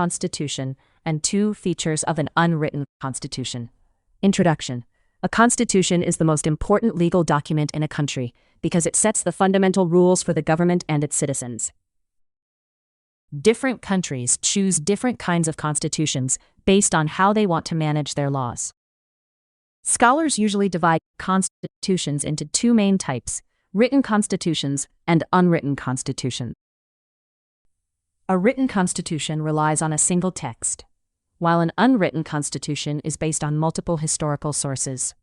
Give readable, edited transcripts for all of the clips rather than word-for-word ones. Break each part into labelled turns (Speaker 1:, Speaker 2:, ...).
Speaker 1: constitution and 2 features of an unwritten constitution. Introduction. A constitution is the most important legal document in a country because it sets the fundamental rules for the government and its citizens. Different countries choose different kinds of constitutions based on how they want to manage their laws. Scholars usually divide constitutions into 2 main types: written constitutions and unwritten constitutions. A written constitution relies on a single text, while an unwritten constitution is based on multiple historical sources.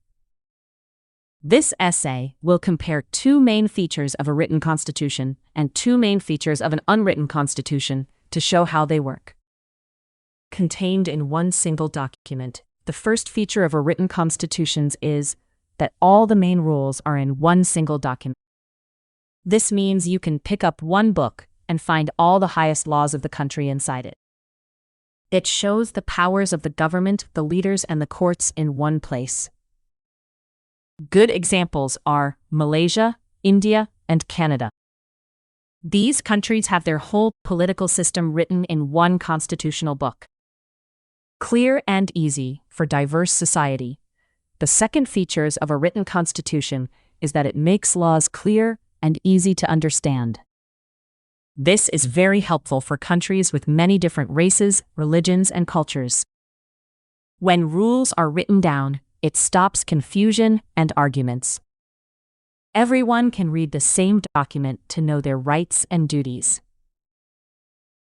Speaker 1: This essay will compare 2 main features of a written constitution and 2 main features of an unwritten constitution to show how they work. Contained in one single document, the first feature of a written constitution is that all the main rules are in one single document. This means you can pick up one book and find all the highest laws of the country inside it. It shows the powers of the government, the leaders, and the courts in one place. Good examples are Malaysia, India, and Canada. These countries have their whole political system written in one constitutional book. Clear and easy for diverse society. The second features of a written constitution is that it makes laws clear and easy to understand. This is very helpful for countries with many different races, religions, and cultures. When rules are written down, it stops confusion and arguments. Everyone can read the same document to know their rights and duties.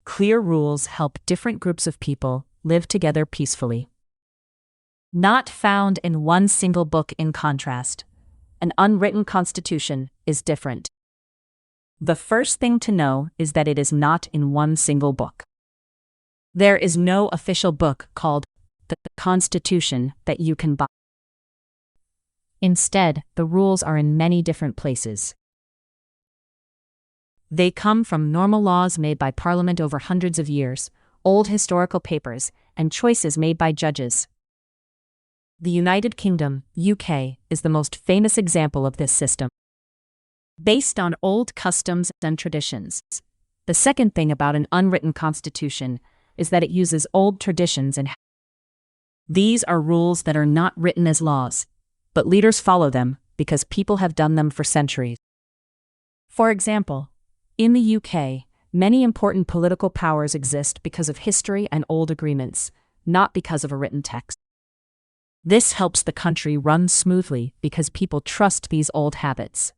Speaker 1: Clear rules help different groups of people live together peacefully. Not found in one single book. In contrast, an unwritten constitution is different. The first thing to know is that it is not in one single book. There is no official book called the Constitution that you can buy. Instead, the rules are in many different places. They come from normal laws made by Parliament over hundreds of years, old historical papers, and choices made by judges. The United Kingdom, UK, is the most famous example of this system. Based on old customs and traditions. The second thing about an unwritten constitution is that it uses old traditions and these are rules that are not written as laws, but leaders follow them because people have done them for centuries. For example, in the UK, many important political powers exist because of history and old agreements, not because of a written text. This helps the country run smoothly because people trust these old habits.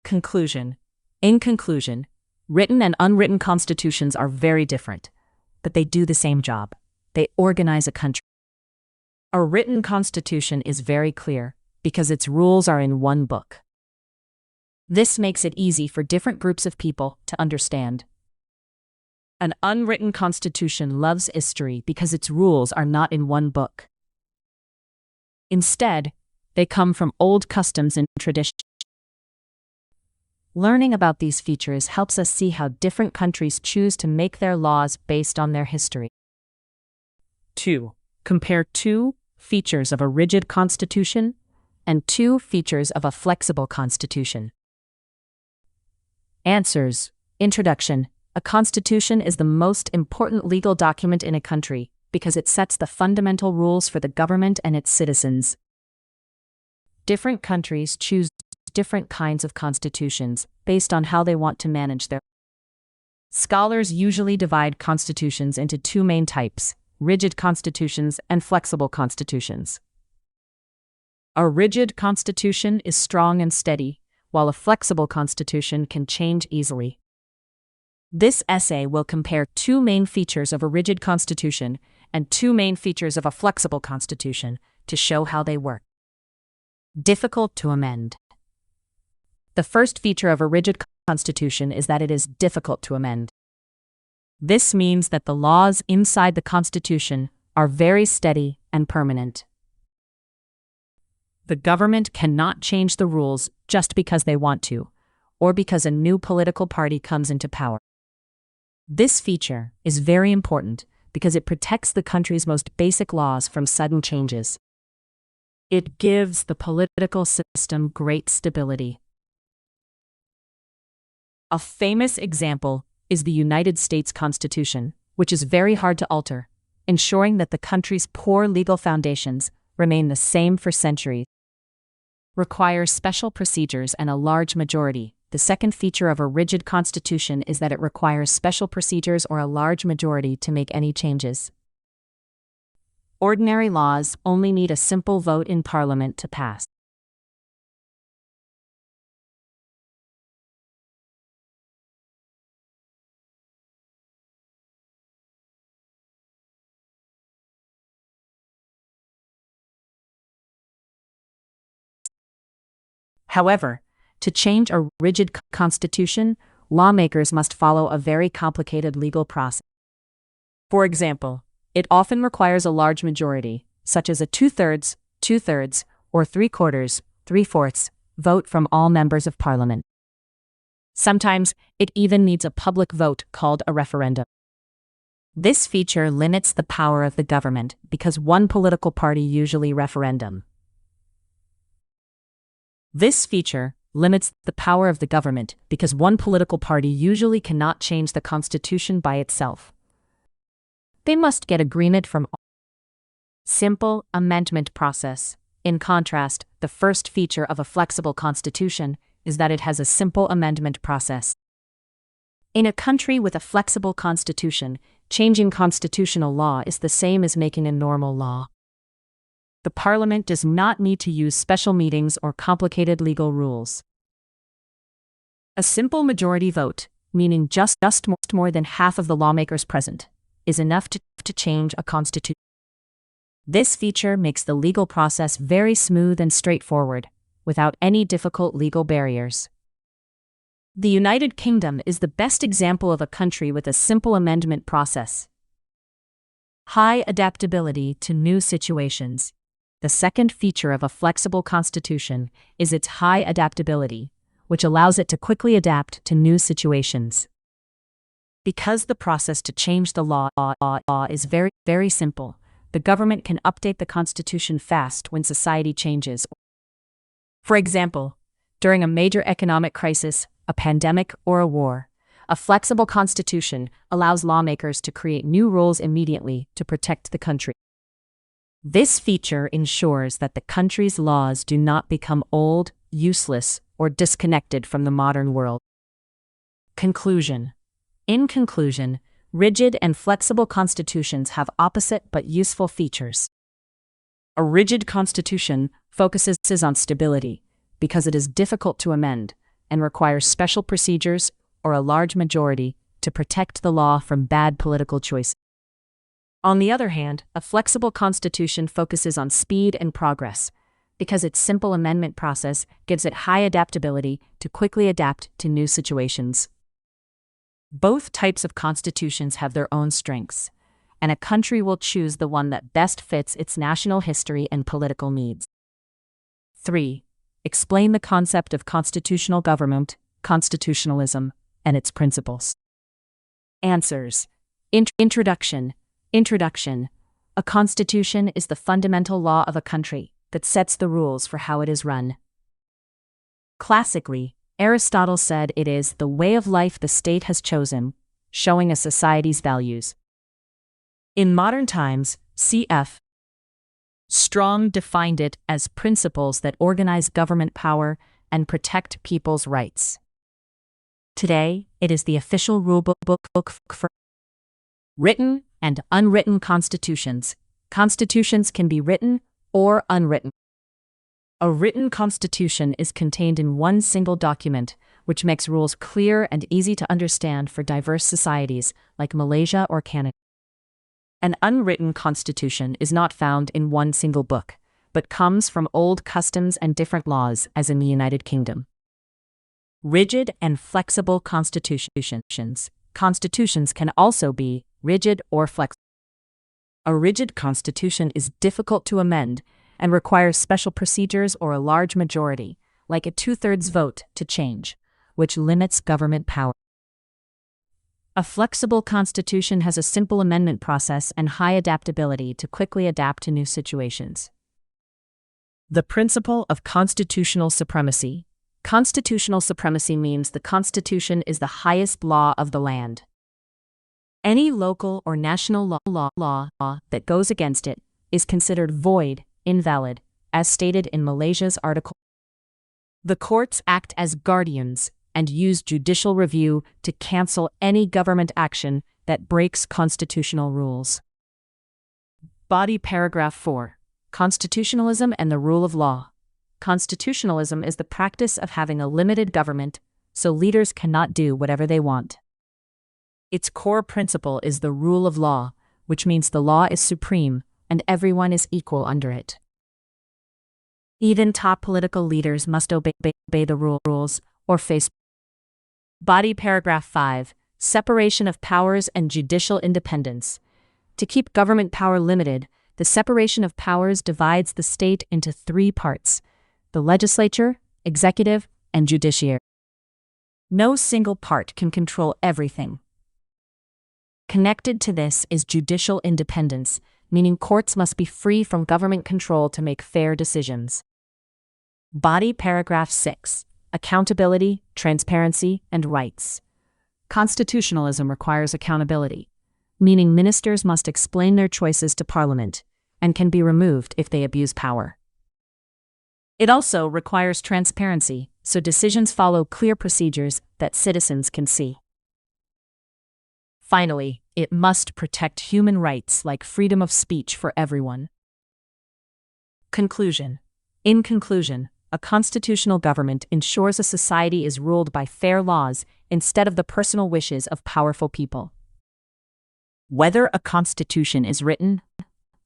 Speaker 1: Conclusion. In conclusion, written and unwritten constitutions are very different, but they do the same job. They organize a country. A written constitution is very clear because its rules are in one book. This makes it easy for different groups of people to understand. An unwritten constitution loves history because its rules are not in one book. Instead, they come from old customs and traditions. Learning about these features helps us see how different countries choose to make their laws based on their history. 2. Compare 2 features of a rigid constitution and 2 features of a flexible constitution. Answers. Introduction. A constitution is the most important legal document in a country because it sets the fundamental rules for the government and its citizens. Different countries choose different kinds of constitutions based on how they want to manage their. Scholars usually divide constitutions into 2 main types: rigid constitutions and flexible constitutions. A rigid constitution is strong and steady, while a flexible constitution can change easily. This essay will compare 2 main features of a rigid constitution and 2 main features of a flexible constitution to show how they work. Difficult to amend. The first feature of a rigid constitution is that it is difficult to amend. This means that the laws inside the Constitution are very steady and permanent. The government cannot change the rules just because they want to, or because a new political party comes into power. This feature is very important because it protects the country's most basic laws from sudden changes. It gives the political system great stability. A famous example is the United States Constitution, which is very hard to alter, ensuring that the country's poor legal foundations remain the same for centuries. Requires special procedures and a large majority. The second feature of a rigid constitution is that it requires special procedures or a large majority to make any changes. Ordinary laws only need a simple vote in Parliament to pass. However, to change a rigid constitution, lawmakers must follow a very complicated legal process. For example, it often requires a large majority, such as a two-thirds, or three-quarters, three-fourths, vote from all members of Parliament. Sometimes, it even needs a public vote called a referendum. This feature limits the power of the government because one political party usually referendum. This feature limits the power of the government because one political party usually cannot change the constitution by itself. They must get agreement from all. Simple amendment process. In contrast, the first feature of a flexible constitution is that it has a simple amendment process. In a country with a flexible constitution, changing constitutional law is the same as making a normal law. The Parliament does not need to use special meetings or complicated legal rules. A simple majority vote, meaning just more than half of the lawmakers present, is enough to change a constitution. This feature makes the legal process very smooth and straightforward, without any difficult legal barriers. The United Kingdom is the best example of a country with a simple amendment process. High adaptability to new situations. The second feature of a flexible constitution is its high adaptability, which allows it to quickly adapt to new situations. Because the process to change the law is very simple, the government can update the constitution fast when society changes. For example, during a major economic crisis, a pandemic, or a war, a flexible constitution allows lawmakers to create new rules immediately to protect the country. This feature ensures that the country's laws do not become old, useless, or disconnected from the modern world. Conclusion. In conclusion, rigid and flexible constitutions have opposite but useful features. A rigid constitution focuses on stability because it is difficult to amend and requires special procedures or a large majority to protect the law from bad political choices. On the other hand, a flexible constitution focuses on speed and progress because its simple amendment process gives it high adaptability to quickly adapt to new situations. Both types of constitutions have their own strengths, and a country will choose the one that best fits its national history and political needs. 3. Explain the concept of constitutional government, constitutionalism, and its principles. Answers. Introduction. A constitution is the fundamental law of a country that sets the rules for how it is run. Classically, Aristotle said it is the way of life the state has chosen, showing a society's values. In modern times, C.F. Strong defined it as principles that organize government power and protect people's rights. Today, it is the official rulebook for written and unwritten constitutions. Constitutions can be written or unwritten. A written constitution is contained in one single document, which makes rules clear and easy to understand for diverse societies like Malaysia or Canada. An unwritten constitution is not found in one single book, but comes from old customs and different laws, as in the United Kingdom. Rigid and flexible constitutions. Constitutions can also be rigid or flexible. A rigid constitution is difficult to amend and requires special procedures or a large majority, like a two-thirds vote, to change, which limits government power. A flexible constitution has a simple amendment process and high adaptability to quickly adapt to new situations. The principle of constitutional supremacy. Constitutional supremacy means the Constitution is the highest law of the land. Any local or national law that goes against it is considered void, invalid, as stated in Malaysia's article. The courts act as guardians and use judicial review to cancel any government action that breaks constitutional rules. Body paragraph 4. Constitutionalism and the rule of law. Constitutionalism is the practice of having a limited government, so leaders cannot do whatever they want. Its core principle is the rule of law, which means the law is supreme and everyone is equal under it. Even top political leaders must obey the rules or face. Body paragraph 5. Separation of powers and judicial independence. To keep government power limited, the separation of powers divides the state into 3 parts: the legislature, executive, and judiciary. No single part can control everything. Connected to this is judicial independence, meaning courts must be free from government control to make fair decisions. Body paragraph 6. Accountability, transparency, and rights. Constitutionalism requires accountability, meaning ministers must explain their choices to Parliament and can be removed if they abuse power. It also requires transparency, so decisions follow clear procedures that citizens can see. Finally, it must protect human rights like freedom of speech for everyone. Conclusion. In conclusion, a constitutional government ensures a society is ruled by fair laws instead of the personal wishes of powerful people. Whether a constitution is written,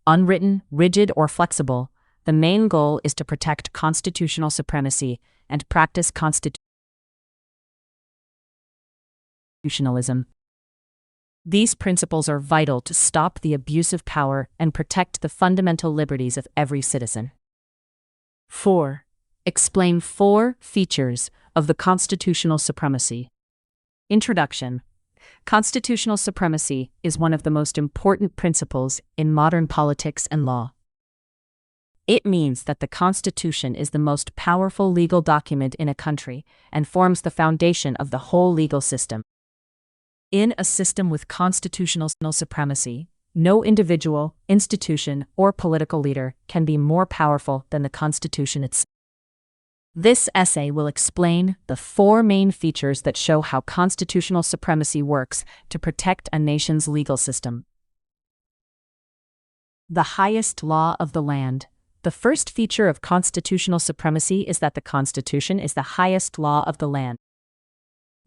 Speaker 1: unwritten, rigid, or flexible, the main goal is to protect constitutional supremacy and practice constitutionalism. These principles are vital to stop the abuse of power and protect the fundamental liberties of every citizen. 4. Explain 4 features of the constitutional supremacy. Introduction. Constitutional supremacy is one of the most important principles in modern politics and law. It means that the Constitution is the most powerful legal document in a country and forms the foundation of the whole legal system. In a system with constitutional supremacy, no individual, institution, or political leader can be more powerful than the Constitution itself. This essay will explain the 4 main features that show how constitutional supremacy works to protect a nation's legal system. The highest law of the land. The first feature of constitutional supremacy is that the Constitution is the highest law of the land.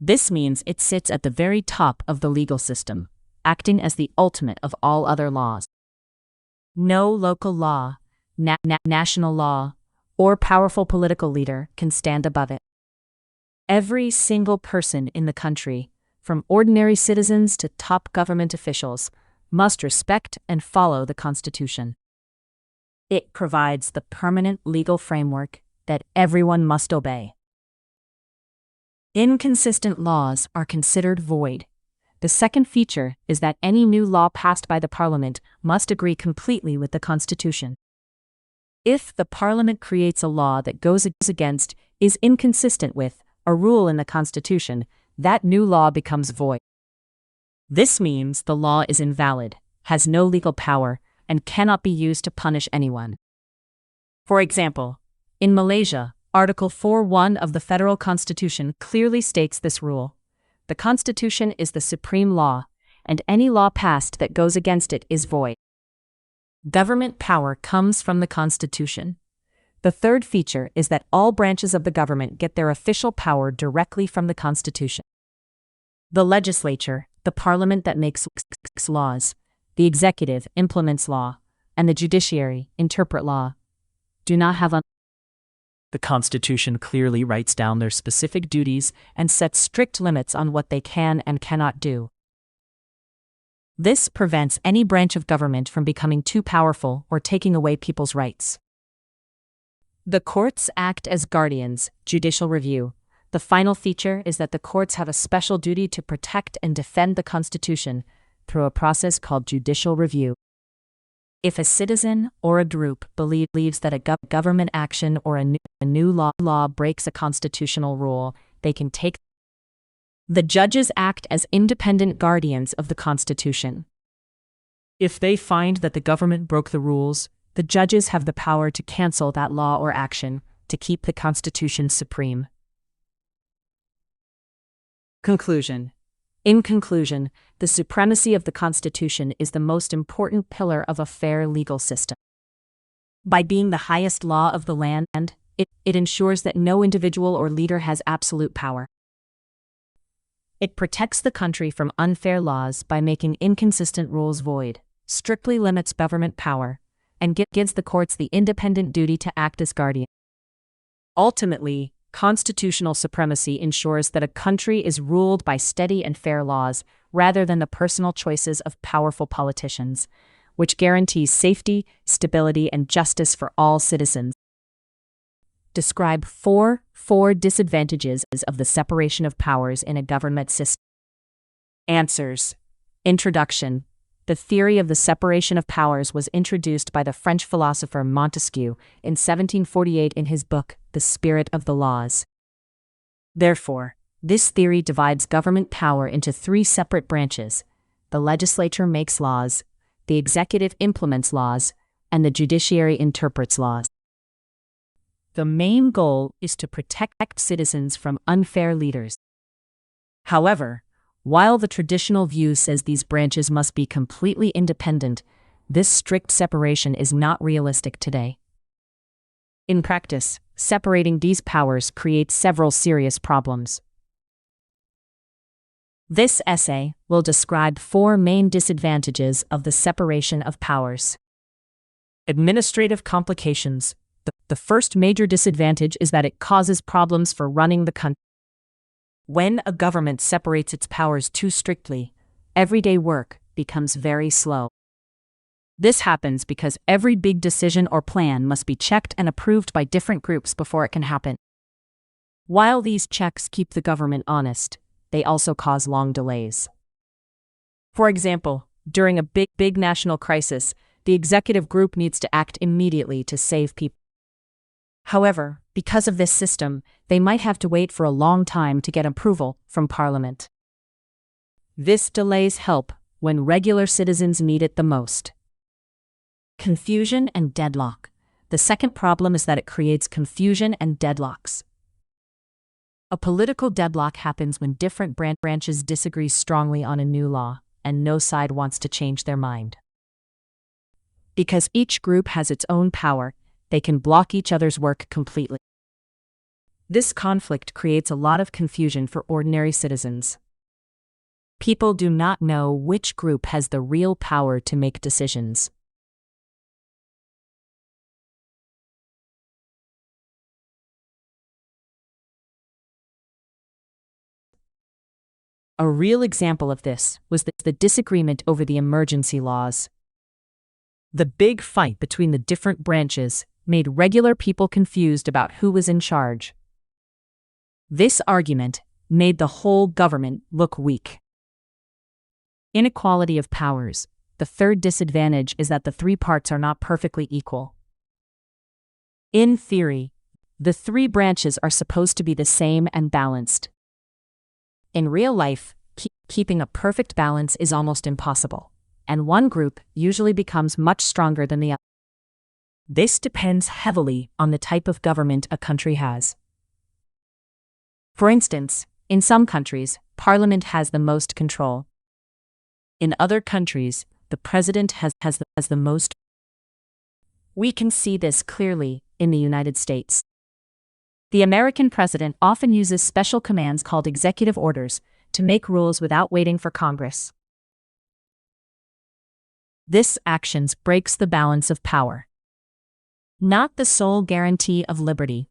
Speaker 1: This means it sits at the very top of the legal system, acting as the ultimate of all other laws. No local law, national law, or powerful political leader can stand above it. Every single person in the country, from ordinary citizens to top government officials, must respect and follow the Constitution. It provides the permanent legal framework that everyone must obey. Inconsistent laws are considered void. The second feature is that any new law passed by the Parliament must agree completely with the Constitution. If the Parliament creates a law that goes against, is inconsistent with, a rule in the Constitution, that new law becomes void. This means the law is invalid, has no legal power, and cannot be used to punish anyone. For example, in Malaysia, Article 4(1) of the Federal Constitution clearly states this rule. The Constitution is the supreme law, and any law passed that goes against it is void. Government power comes from the Constitution. The third feature is that all branches of the government get their official power directly from the Constitution. The legislature, the parliament that makes laws, the executive implements law, and the judiciary interpret law, do not have The Constitution clearly writes down their specific duties and sets strict limits on what they can and cannot do. This prevents any branch of government from becoming too powerful or taking away people's rights. The courts act as guardians, judicial review. The final feature is that the courts have a special duty to protect and defend the Constitution through a process called judicial review. If a citizen or a group believes that a government action or a new law breaks a constitutional rule, they can take The judges act as independent guardians of the Constitution. If they find that the government broke the rules, the judges have the power to cancel that law or action to keep the Constitution supreme. Conclusion. In conclusion, the supremacy of the Constitution is the most important pillar of a fair legal system. By being the highest law of the land, it ensures that no individual or leader has absolute power. It protects the country from unfair laws by making inconsistent rules void, strictly limits government power, and gives the courts the independent duty to act as guardian. Ultimately, constitutional supremacy ensures that a country is ruled by steady and fair laws rather than the personal choices of powerful politicians, which guarantees safety, stability, and justice for all citizens. Describe four disadvantages of the separation of powers in a government system. Answers. Introduction. The theory of the separation of powers was introduced by the French philosopher Montesquieu in 1748 in his book, The Spirit of the Laws. Therefore, this theory divides government power into three separate branches: the legislature makes laws, the executive implements laws, and the judiciary interprets laws. The main goal is to protect citizens from unfair leaders. However, while the traditional view says these branches must be completely independent, this strict separation is not realistic today. In practice, separating these powers creates several serious problems. This essay will describe four main disadvantages of the separation of powers. Administrative complications. The first major disadvantage is that it causes problems for running the country. When a government separates its powers too strictly, everyday work becomes very slow. This happens because every big decision or plan must be checked and approved by different groups before it can happen. While these checks keep the government honest, they also cause long delays. For example, during a big national crisis, the executive group needs to act immediately to save people. However, because of this system, they might have to wait for a long time to get approval from Parliament. This delays help when regular citizens need it the most. Confusion and deadlock. The second problem is that it creates confusion and deadlocks. A political deadlock happens when different branches disagree strongly on a new law, and no side wants to change their mind. Because each group has its own power, they can block each other's work completely. This conflict creates a lot of confusion for ordinary citizens. People do not know which group has the real power to make decisions. A real example of this was the disagreement over the emergency laws. The big fight between the different branches made regular people confused about who was in charge. This argument made the whole government look weak. Inequality of powers. The third disadvantage is that the three parts are not perfectly equal. In theory, the three branches are supposed to be the same and balanced. In real life, keeping a perfect balance is almost impossible, and one group usually becomes much stronger than the other. This depends heavily on the type of government a country has. For instance, in some countries, Parliament has the most control. In other countries, the president has the most. We can see this clearly in the United States. The American president often uses special commands called executive orders to make rules without waiting for Congress. This action breaks the balance of power. Not the sole guarantee of liberty.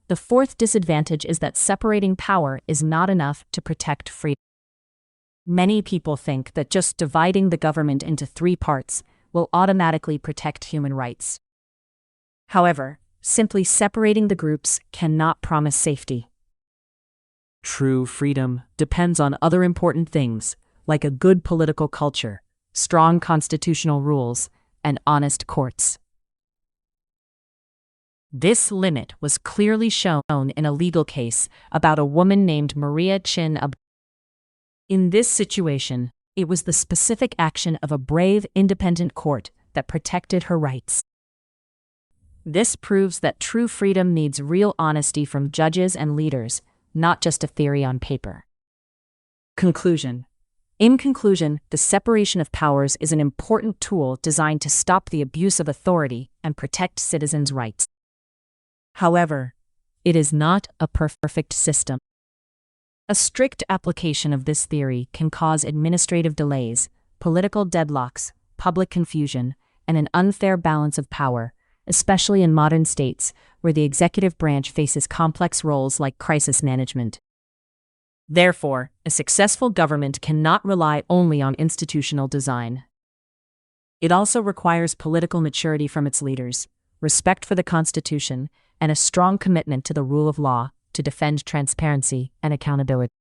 Speaker 1: The fourth disadvantage is that separating power is not enough to protect freedom. Many people think that just dividing the government into three parts will automatically protect human rights. However, simply separating the groups cannot promise safety. True freedom depends on other important things, like a good political culture, strong constitutional rules, and honest courts. This limit was clearly shown in a legal case about a woman named Maria Chin. In this situation, it was the specific action of a brave, independent court that protected her rights. This proves that true freedom needs real honesty from judges and leaders, not just a theory on paper. Conclusion. In conclusion, the separation of powers is an important tool designed to stop the abuse of authority and protect citizens' rights. However, it is not a perfect system. A strict application of this theory can cause administrative delays, political deadlocks, public confusion, and an unfair balance of power, especially in modern states where the executive branch faces complex roles like crisis management. Therefore, a successful government cannot rely only on institutional design. It also requires political maturity from its leaders, respect for the Constitution, and a strong commitment to the rule of law to defend transparency and accountability.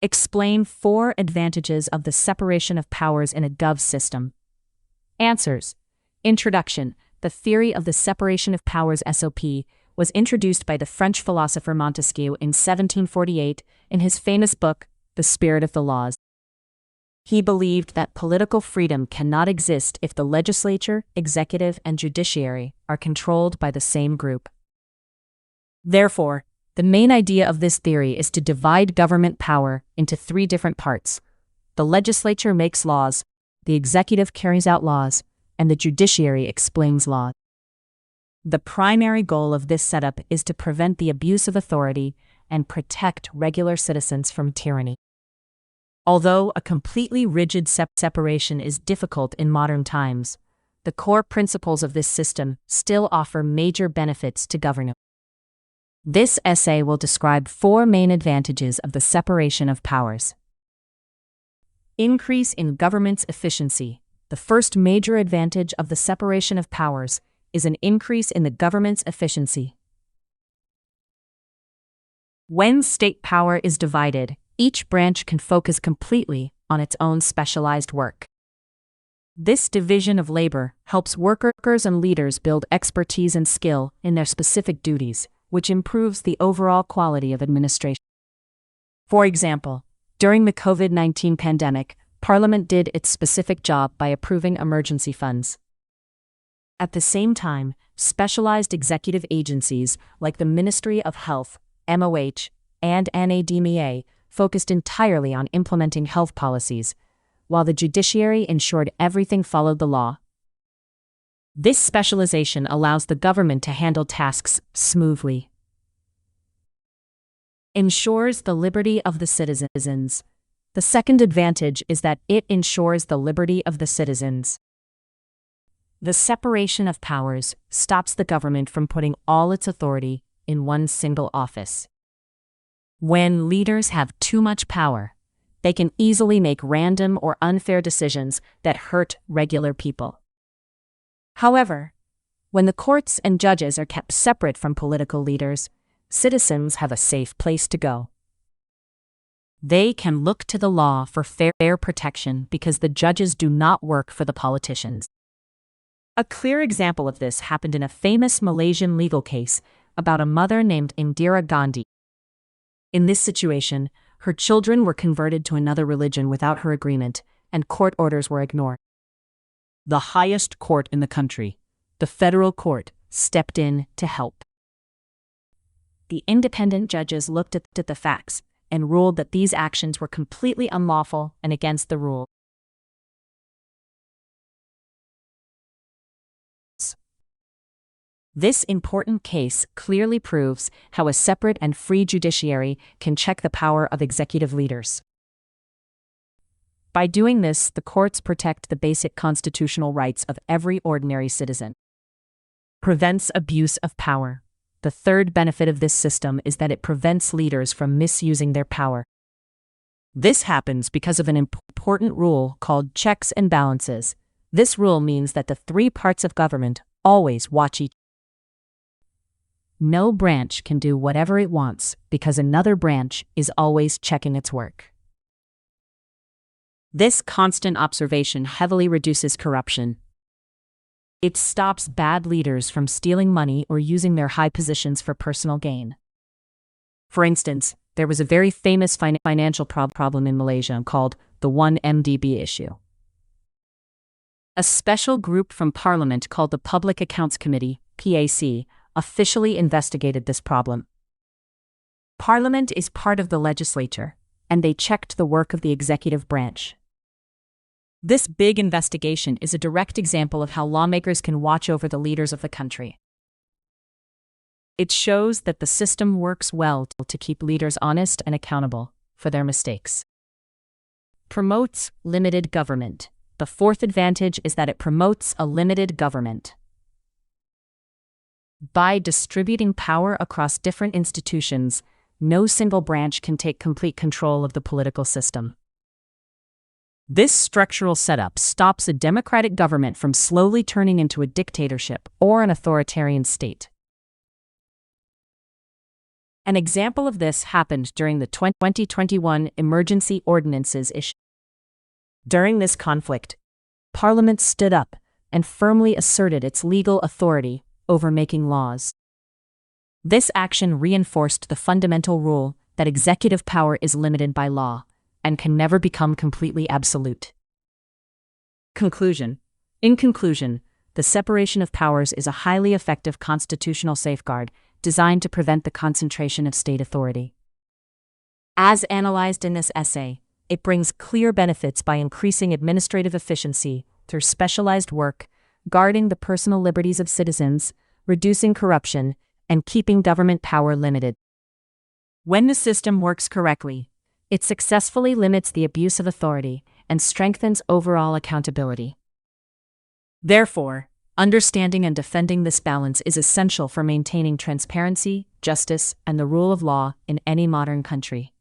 Speaker 1: Explain 4 advantages of the separation of powers in a gov system. Answers. Introduction. The theory of the separation of powers (SOP) was introduced by the French philosopher Montesquieu in 1748 in his famous book, The Spirit of the Laws. He believed that political freedom cannot exist if the legislature, executive, and judiciary are controlled by the same group. Therefore, the main idea of this theory is to divide government power into 3 different parts. The legislature makes laws, the executive carries out laws, and the judiciary explains law. The primary goal of this setup is to prevent the abuse of authority and protect regular citizens from tyranny. Although a completely rigid separation is difficult in modern times, the core principles of this system still offer major benefits to governance. This essay will describe 4 main advantages of the separation of powers. Increase in government's efficiency. The first major advantage of the separation of powers is an increase in the government's efficiency. When state power is divided, each branch can focus completely on its own specialized work. This division of labor helps workers and leaders build expertise and skill in their specific duties, which improves the overall quality of administration. For example, during the COVID-19 pandemic, Parliament did its specific job by approving emergency funds. At the same time, specialized executive agencies like the Ministry of Health, MOH, and NADMEA focused entirely on implementing health policies, while the judiciary ensured everything followed the law. This specialization allows the government to handle tasks smoothly. Ensures the liberty of the citizens. The second advantage is that it ensures the liberty of the citizens. The separation of powers stops the government from putting all its authority in one single office. When leaders have too much power, they can easily make random or unfair decisions that hurt regular people. However, when the courts and judges are kept separate from political leaders, citizens have a safe place to go. They can look to the law for fair protection because the judges do not work for the politicians. A clear example of this happened in a famous Malaysian legal case about a mother named Indira Gandhi. In this situation, her children were converted to another religion without her agreement, and court orders were ignored. The highest court in the country, the federal court, stepped in to help. The independent judges looked at the facts and ruled that these actions were completely unlawful and against the rules. This important case clearly proves how a separate and free judiciary can check the power of executive leaders. By doing this, the courts protect the basic constitutional rights of every ordinary citizen. Prevents abuse of power. The third benefit of this system is that it prevents leaders from misusing their power. This happens because of an important rule called checks and balances. This rule means that the 3 parts of government always watch each other. No branch can do whatever it wants because another branch is always checking its work. This constant observation heavily reduces corruption. It stops bad leaders from stealing money or using their high positions for personal gain. For instance, there was a very famous financial problem in Malaysia called the 1MDB issue. A special group from Parliament called the Public Accounts Committee, PAC, officially investigated this problem. Parliament is part of the legislature, and they checked the work of the executive branch. This big investigation is a direct example of how lawmakers can watch over the leaders of the country. It shows that the system works well to keep leaders honest and accountable for their mistakes. Promotes limited government. The fourth advantage is that it promotes a limited government. By distributing power across different institutions, no single branch can take complete control of the political system. This structural setup stops a democratic government from slowly turning into a dictatorship or an authoritarian state. An example of this happened during the 2021 emergency ordinances issue. During this conflict, Parliament stood up and firmly asserted its legal authority over making laws. This action reinforced the fundamental rule that executive power is limited by law and can never become completely absolute. Conclusion. In conclusion, the separation of powers is a highly effective constitutional safeguard designed to prevent the concentration of state authority. As analyzed in this essay, it brings clear benefits by increasing administrative efficiency through specialized work, guarding the personal liberties of citizens, reducing corruption, and keeping government power limited. When the system works correctly, it successfully limits the abuse of authority and strengthens overall accountability. Therefore, understanding and defending this balance is essential for maintaining transparency, justice, and the rule of law in any modern country.